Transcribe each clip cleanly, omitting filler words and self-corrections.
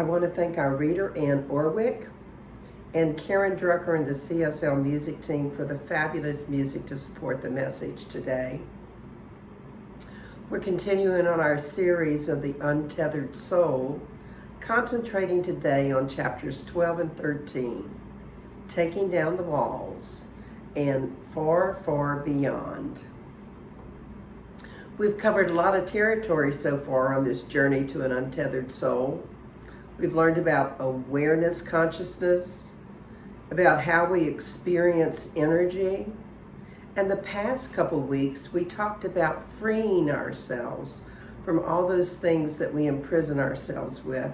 I want to thank our reader, Ann Orwick, and Karen Drucker and the CSL music team for the fabulous music to support the message today. We're continuing on our series of the Untethered Soul, concentrating today on chapters 12 and 13, Taking Down the Walls, and Far, Far Beyond. We've covered a lot of territory so far on this journey to an untethered soul. We've learned about awareness consciousness, about how we experience energy, and the past couple weeks we talked about freeing ourselves from all those things that we imprison ourselves with.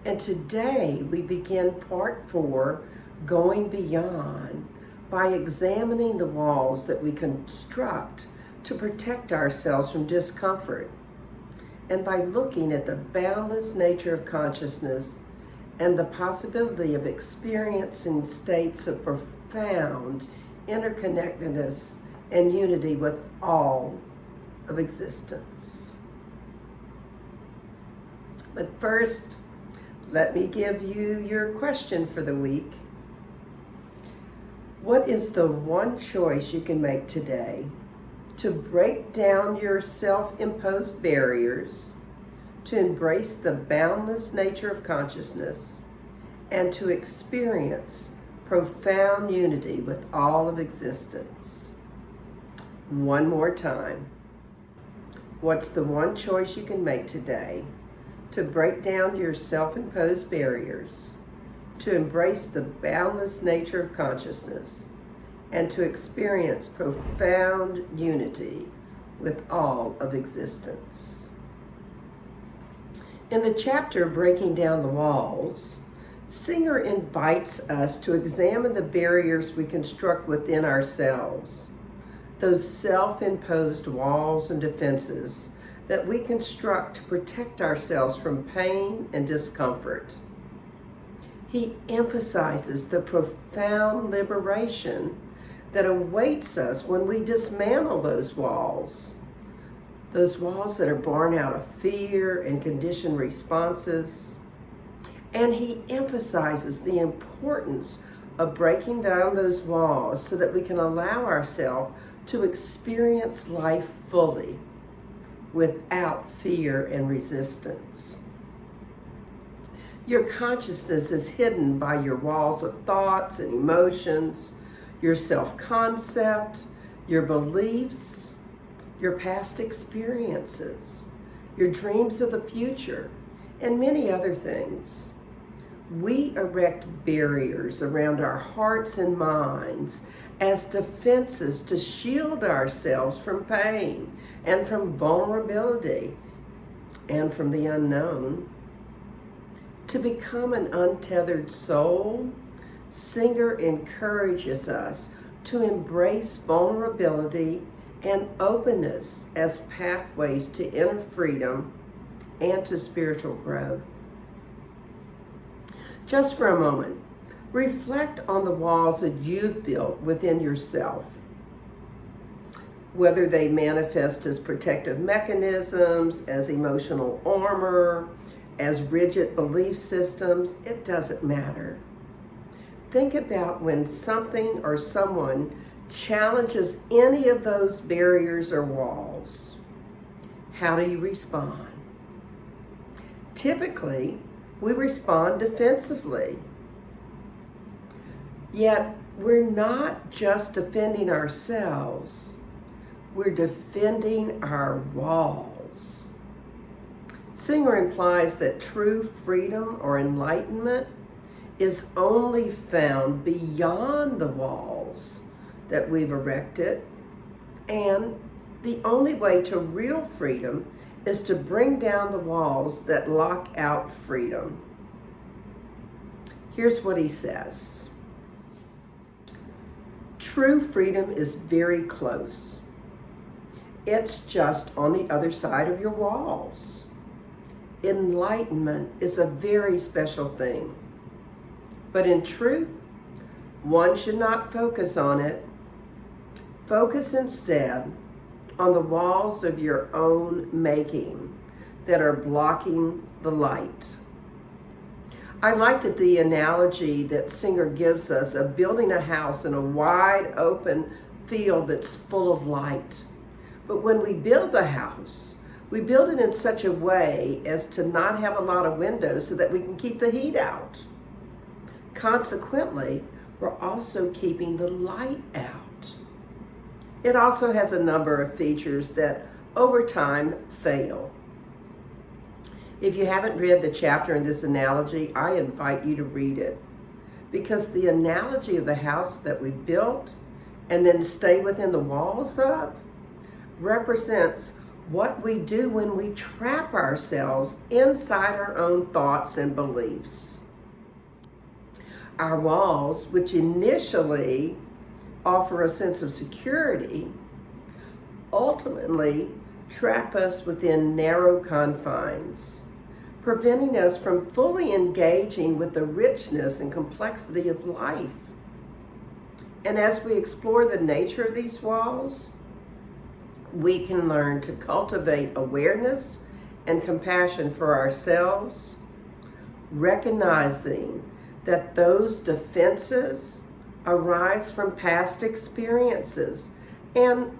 And today we begin part 4, Going Beyond, by examining the walls that we construct to protect ourselves from discomfort, and by looking at the boundless nature of consciousness and the possibility of experiencing states of profound interconnectedness and unity with all of existence. But first, let me give you your question for the week. What is the one choice you can make today to break down your self-imposed barriers, to embrace the boundless nature of consciousness, and to experience profound unity with all of existence? One more time. What's the one choice you can make today to break down your self-imposed barriers, to embrace the boundless nature of consciousness, and to experience profound unity with all of existence? In the chapter Breaking Down the Walls, Singer invites us to examine the barriers we construct within ourselves, those self-imposed walls and defenses that we construct to protect ourselves from pain and discomfort. He emphasizes the profound liberation that awaits us when we dismantle those walls that are born out of fear and conditioned responses. And he emphasizes the importance of breaking down those walls so that we can allow ourselves to experience life fully without fear and resistance. Your consciousness is hidden by your walls of thoughts and emotions, your self-concept, your beliefs, your past experiences, your dreams of the future, and many other things. We erect barriers around our hearts and minds as defenses to shield ourselves from pain and from vulnerability and from the unknown. To become an untethered soul, Singer encourages us to embrace vulnerability and openness as pathways to inner freedom and to spiritual growth. Just for a moment, reflect on the walls that you've built within yourself, whether they manifest as protective mechanisms, as emotional armor, as rigid belief systems. It doesn't matter. Think about when something or someone challenges any of those barriers or walls. How do you respond? Typically, we respond defensively. Yet, we're not just defending ourselves, we're defending our walls. Singer implies that true freedom or enlightenment is only found beyond the walls that we've erected, and the only way to real freedom is to bring down the walls that lock out freedom. Here's what he says. True freedom is very close. It's just on the other side of your walls. Enlightenment is a very special thing. But in truth, one should not focus on it. Focus instead on the walls of your own making that are blocking the light. I like that the analogy that Singer gives us of building a house in a wide open field that's full of light. But when we build the house, we build it in such a way as to not have a lot of windows so that we can keep the heat out. Consequently, we're also keeping the light out. It also has a number of features that over time fail. If you haven't read the chapter in this analogy, I invite you to read it, because the analogy of the house that we built and then stay within the walls of represents what we do when we trap ourselves inside our own thoughts and beliefs. Our walls, which initially offer a sense of security, ultimately trap us within narrow confines, preventing us from fully engaging with the richness and complexity of life. And as we explore the nature of these walls, we can learn to cultivate awareness and compassion for ourselves, recognizing that those defenses arise from past experiences and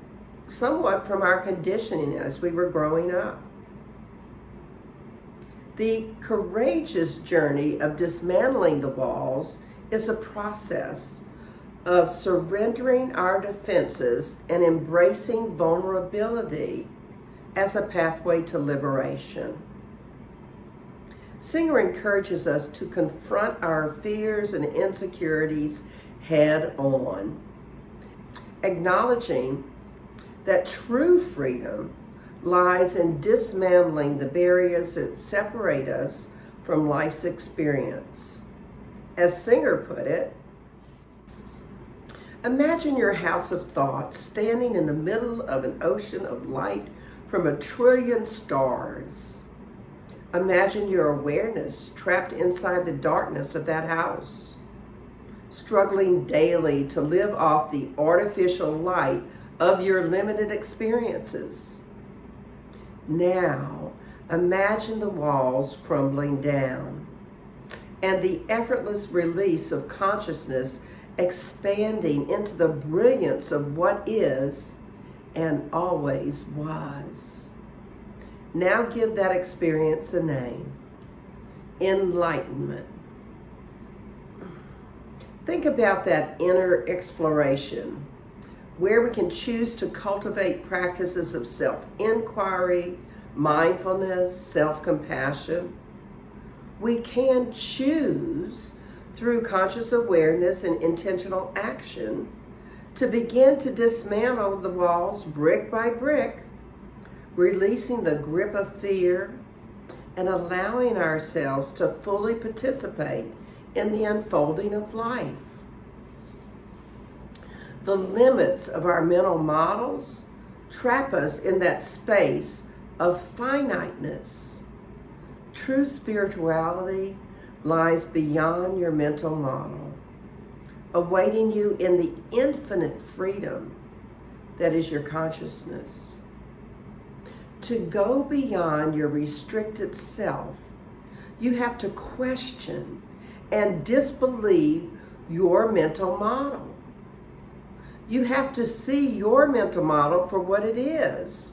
somewhat from our conditioning as we were growing up. The courageous journey of dismantling the walls is a process of surrendering our defenses and embracing vulnerability as a pathway to liberation. Singer encourages us to confront our fears and insecurities head on, acknowledging that true freedom lies in dismantling the barriers that separate us from life's experience. As Singer put it, imagine your house of thoughts standing in the middle of an ocean of light from 1 trillion stars. Imagine your awareness trapped inside the darkness of that house, struggling daily to live off the artificial light of your limited experiences. Now, imagine the walls crumbling down and the effortless release of consciousness expanding into the brilliance of what is and always was. Now give that experience a name: enlightenment. Think about that inner exploration where we can choose to cultivate practices of self-inquiry, mindfulness, self-compassion. We can choose through conscious awareness and intentional action to begin to dismantle the walls brick by brick, releasing the grip of fear and allowing ourselves to fully participate in the unfolding of life. The limits of our mental models trap us in that space of finiteness. True spirituality lies beyond your mental model, awaiting you in the infinite freedom that is your consciousness. To go beyond your restricted self, you have to question and disbelieve your mental model. You have to see your mental model for what it is: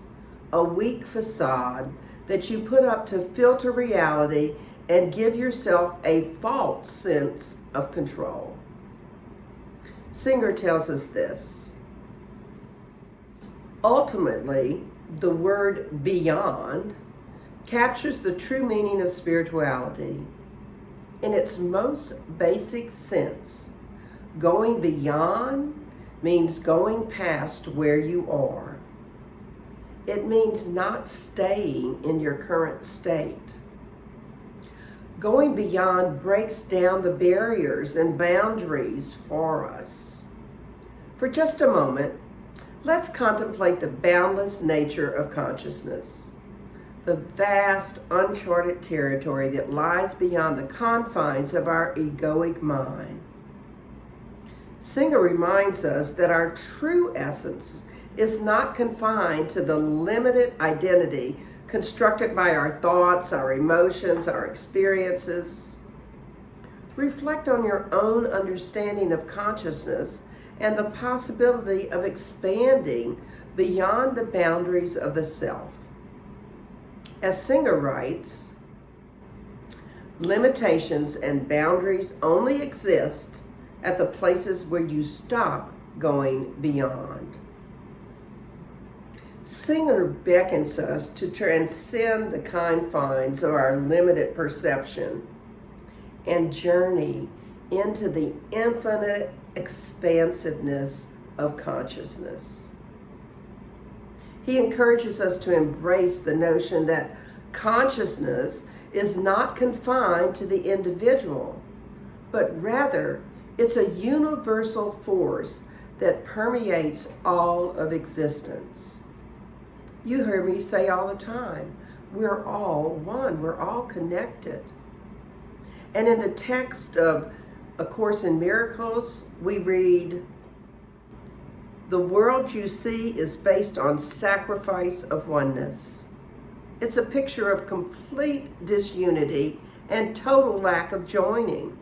a weak facade that you put up to filter reality and give yourself a false sense of control. Singer tells us this: ultimately, the word beyond captures the true meaning of spirituality. In its most basic sense, going beyond means going past where you are. It means not staying in your current state. Going beyond breaks down the barriers and boundaries for us. For just a moment, let's contemplate the boundless nature of consciousness, the vast, uncharted territory that lies beyond the confines of our egoic mind. Singer reminds us that our true essence is not confined to the limited identity constructed by our thoughts, our emotions, our experiences. reflect on your own understanding of consciousness and the possibility of expanding beyond the boundaries of the self. As Singer writes, limitations and boundaries only exist at the places where you stop going beyond. Singer beckons us to transcend the confines of our limited perception and journey into the infinite expansiveness of consciousness. He encourages us to embrace the notion that consciousness is not confined to the individual, but rather it's a universal force that permeates all of existence. You hear me say all the time, we're all one, we're all connected. And in the text of A Course in Miracles, we read, "The world you see is based on sacrifice of oneness. It's a picture of complete disunity and total lack of joining.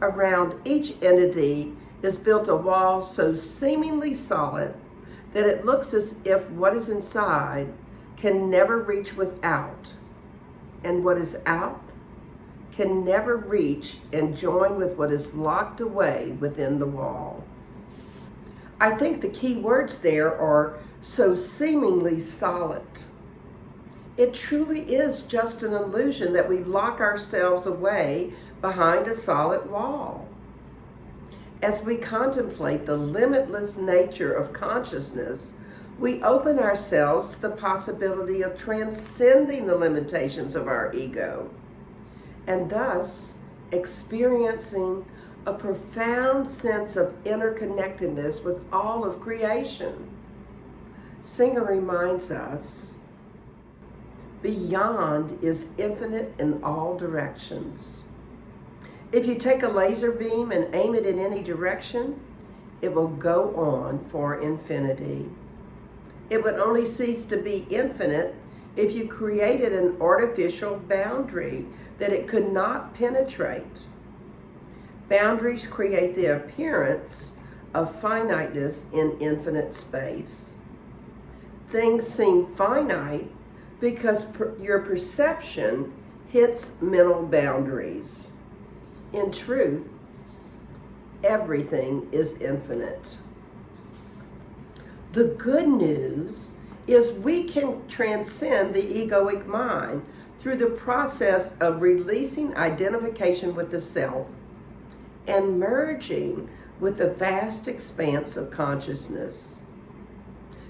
Around each entity is built a wall so seemingly solid that it looks as if what is inside can never reach without, and what is out can never reach and join with what is locked away within the wall." I think the key words there are so seemingly solid. It truly is just an illusion that we lock ourselves away behind a solid wall. As we contemplate the limitless nature of consciousness, we open ourselves to the possibility of transcending the limitations of our ego, and thus experiencing a profound sense of interconnectedness with all of creation. Singer reminds us, beyond is infinite in all directions. If you take a laser beam and aim it in any direction, it will go on for infinity. It would only cease to be infinite if you created an artificial boundary that it could not penetrate. Boundaries create the appearance of finiteness in infinite space. Things seem finite because your perception hits mental boundaries. In truth, everything is infinite. The good news is we can transcend the egoic mind through the process of releasing identification with the self and merging with the vast expanse of consciousness.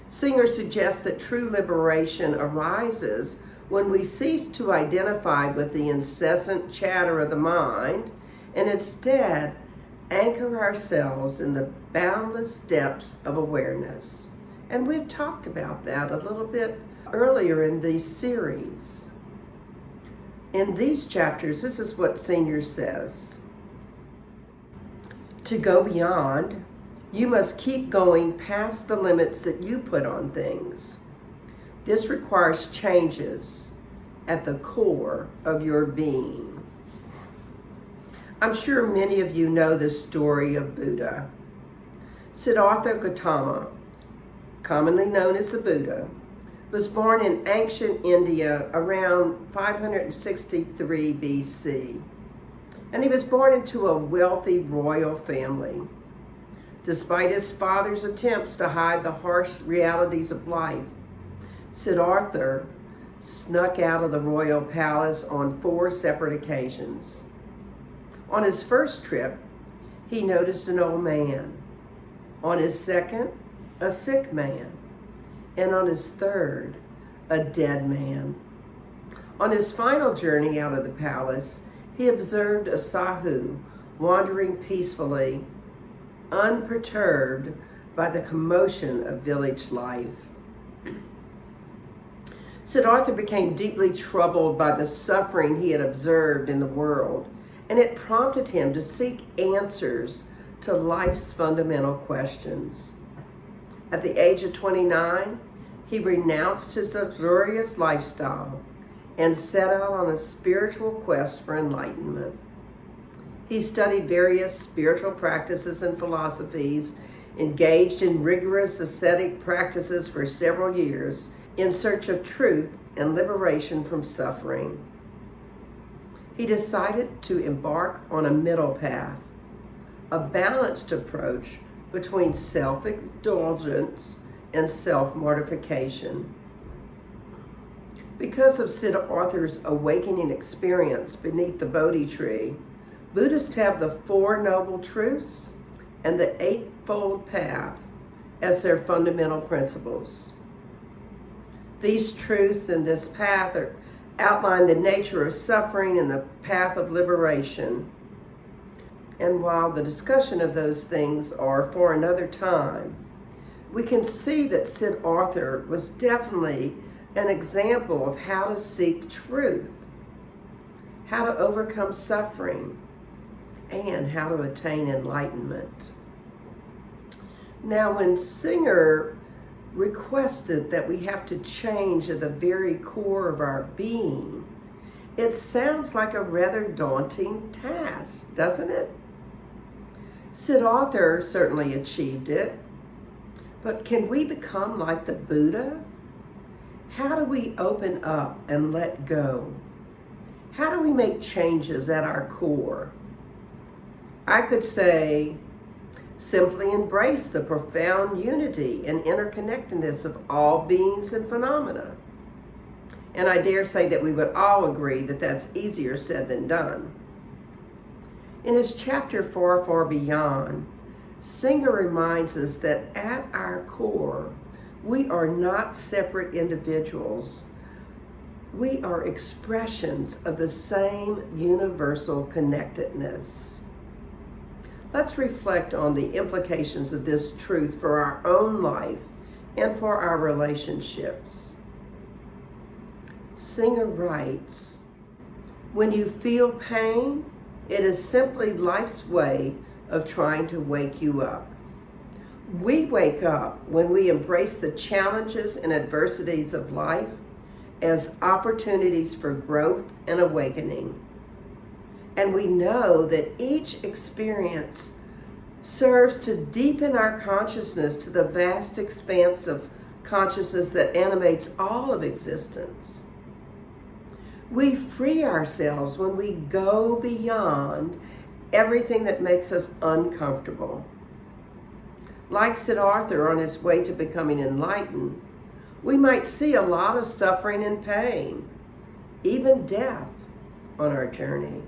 Singer suggests that true liberation arises when we cease to identify with the incessant chatter of the mind and instead anchor ourselves in the boundless depths of awareness. And we've talked about that a little bit earlier in this series. In these chapters, this is what Singer says. To go beyond, you must keep going past the limits that you put on things. This requires changes at the core of your being. I'm sure many of you know the story of Buddha. Siddhartha Gautama, commonly known as the Buddha, was born in ancient India around 563 BC. And he was born into a wealthy royal family. Despite his father's attempts to hide the harsh realities of life, Siddhartha snuck out of the royal palace on 4 separate occasions. On his first trip, he noticed an old man. On his second, a sick man. And on his third, a dead man. On his final journey out of the palace, he observed a sadhu wandering peacefully, unperturbed by the commotion of village life. Siddhartha became deeply troubled by the suffering he had observed in the world, and it prompted him to seek answers to life's fundamental questions. At the age of 29, he renounced his luxurious lifestyle and set out on a spiritual quest for enlightenment. He studied various spiritual practices and philosophies, engaged in rigorous ascetic practices for several years in search of truth and liberation from suffering. He decided to embark on a middle path, a balanced approach between self-indulgence and self-mortification. Because of Siddhartha's awakening experience beneath the Bodhi tree, Buddhists have the Four Noble Truths and the Eightfold Path as their fundamental principles. These truths and this path outline the nature of suffering and the path of liberation. And while the discussion of those things are for another time, we can see that Siddhartha was definitely an example of how to seek truth, how to overcome suffering, and how to attain enlightenment. Now, when Singer requested that we have to change at the very core of our being, it sounds like a rather daunting task, doesn't it? Siddhartha certainly achieved it, but can we become like the Buddha? How do we open up and let go? How do we make changes at our core? I could say, simply embrace the profound unity and interconnectedness of all beings and phenomena. And I dare say that we would all agree that that's easier said than done. In his chapter Far, Far Beyond, Singer reminds us that at our core, we are not separate individuals. We are expressions of the same universal connectedness. Let's reflect on the implications of this truth for our own life and for our relationships. Singer writes, "When you feel pain, it is simply life's way of trying to wake you up. We wake up when we embrace the challenges and adversities of life as opportunities for growth and awakening. And we know that each experience serves to deepen our consciousness to the vast expanse of consciousness that animates all of existence. We free ourselves when we go beyond everything that makes us uncomfortable. Like Siddhartha on his way to becoming enlightened, we might see a lot of suffering and pain, even death, on our journey.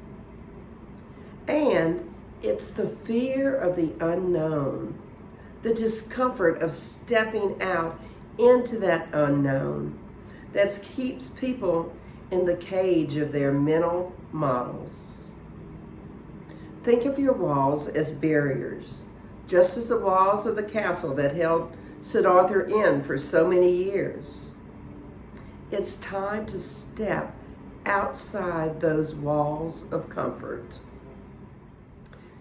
And it's the fear of the unknown, the discomfort of stepping out into that unknown, that keeps people in the cage of their mental models. Think of your walls as barriers, just as the walls of the castle that held Siddhartha in for so many years. It's time to step outside those walls of comfort.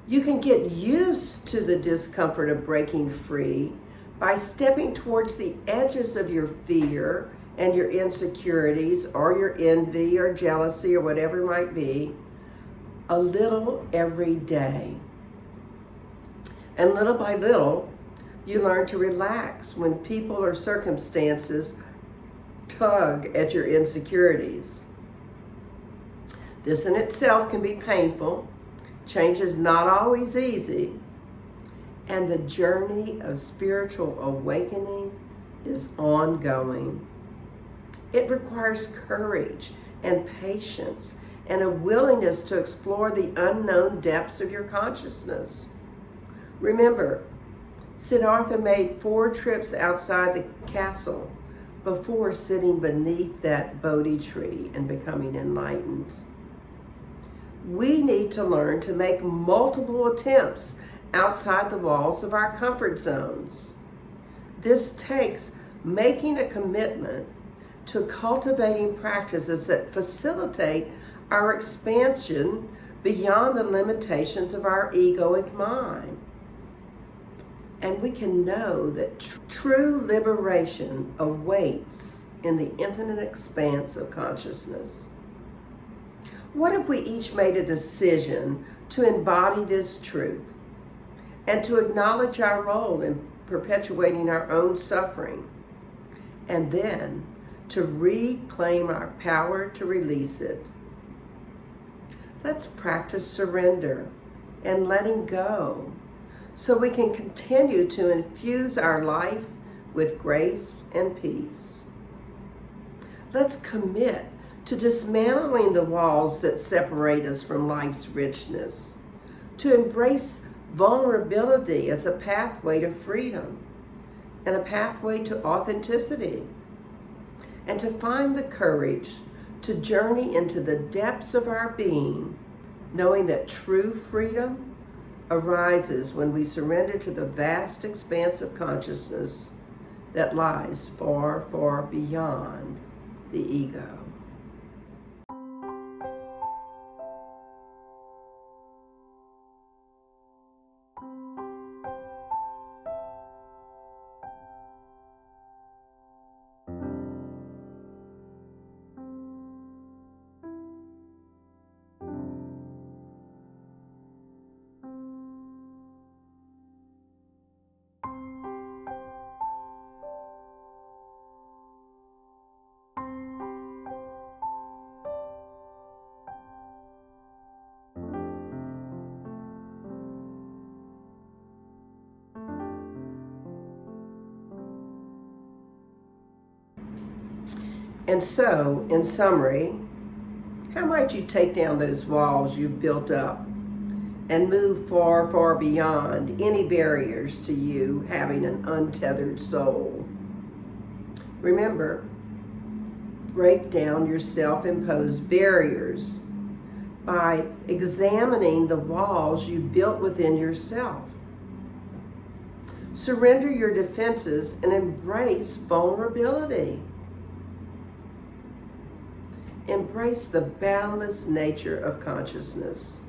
You can get used to the discomfort of breaking free by stepping towards the edges of your fear and your insecurities or your envy or jealousy or whatever it might be, a little every day. And little by little, you learn to relax when people or circumstances tug at your insecurities. This in itself can be painful. Change is not always easy. And the journey of spiritual awakening is ongoing. It requires courage and patience and a willingness to explore the unknown depths of your consciousness. Remember, Siddhartha made 4 trips outside the castle before sitting beneath that Bodhi tree and becoming enlightened. We need to learn to make multiple attempts outside the walls of our comfort zones. This takes making a commitment to cultivating practices that facilitate our expansion beyond the limitations of our egoic mind. And we can know that true liberation awaits in the infinite expanse of consciousness. What if we each made a decision to embody this truth and to acknowledge our role in perpetuating our own suffering, and then to reclaim our power to release it? Let's practice surrender and letting go so we can continue to infuse our life with grace and peace. Let's commit to dismantling the walls that separate us from life's richness, to embrace vulnerability as a pathway to freedom and a pathway to authenticity, and to find the courage to journey into the depths of our being, knowing that true freedom arises when we surrender to the vast expanse of consciousness that lies far, far beyond the ego. And so, in summary, how might you take down those walls you've built up and move far, far beyond any barriers to you having an untethered soul? Remember, break down your self-imposed barriers by examining the walls you built within yourself. Surrender your defenses and embrace vulnerability. Embrace the boundless nature of consciousness.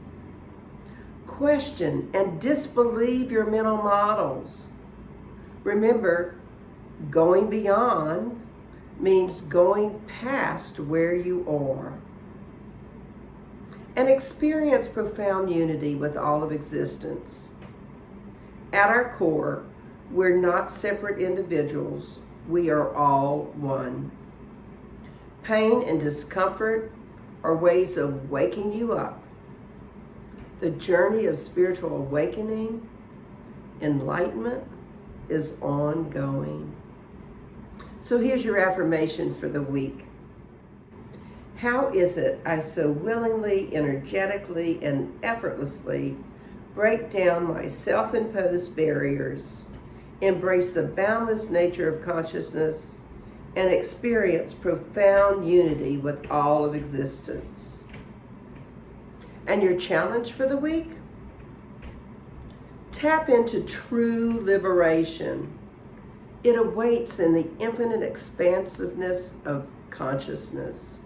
Question and disbelieve your mental models. Remember, going beyond means going past where you are. And experience profound unity with all of existence. At our core, we're not separate individuals. We are all one. Pain and discomfort are ways of waking you up. The journey of spiritual awakening, enlightenment, is ongoing. So here's your affirmation for the week. How is it I so willingly, energetically, and effortlessly break down my self-imposed barriers, embrace the boundless nature of consciousness, and experience profound unity with all of existence? And your challenge for the week? Tap into true liberation. It awaits in the infinite expansiveness of consciousness.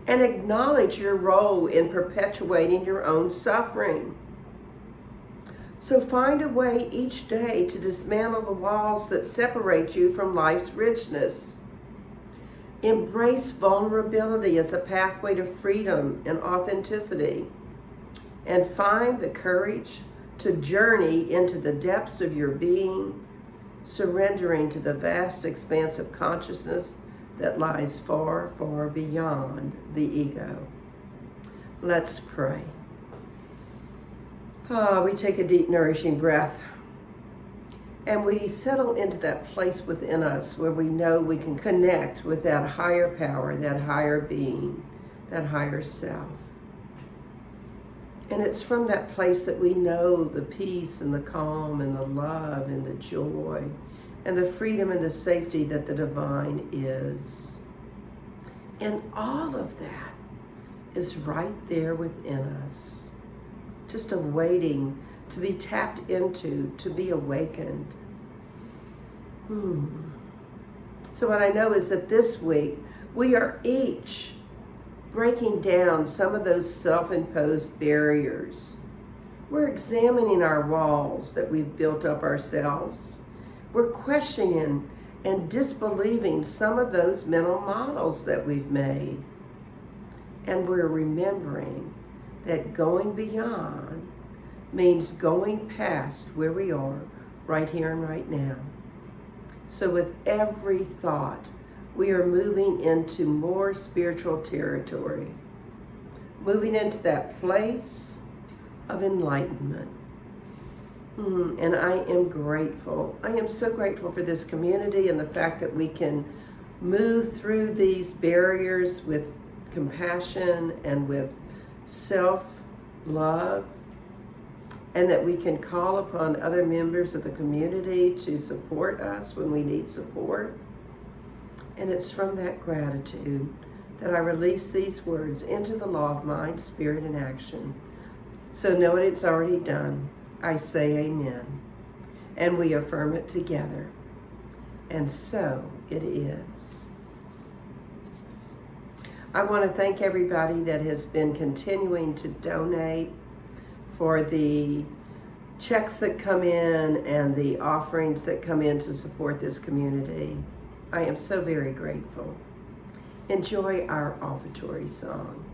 And acknowledge your role in perpetuating your own suffering. So find a way each day to dismantle the walls that separate you from life's richness. Embrace vulnerability as a pathway to freedom and authenticity. And find the courage to journey into the depths of your being, surrendering to the vast expanse of consciousness that lies far, far beyond the ego. Let's pray. We take a deep, nourishing breath, and we settle into that place within us where we know we can connect with that higher power, that higher being, that higher self. And it's from that place that we know the peace and the calm and the love and the joy and the freedom and the safety that the divine is. And all of that is right there within us, just awaiting to be tapped into, to be awakened. So what I know is that this week, we are each breaking down some of those self-imposed barriers. We're examining our walls that we've built up ourselves. We're questioning and disbelieving some of those mental models that we've made. And we're remembering that going beyond means going past where we are right here and right now. So with every thought, we are moving into more spiritual territory, moving into that place of enlightenment. And I am grateful. I am so grateful for this community and the fact that we can move through these barriers with compassion and with self-love, and that we can call upon other members of the community to support us when we need support. And it's from that gratitude that I release these words into the law of mind, spirit, and action. So know it's already done. I say amen. And we affirm it together. And so it is. I want to thank everybody that has been continuing to donate for the checks that come in and the offerings that come in to support this community. I am so very grateful. Enjoy our offertory song.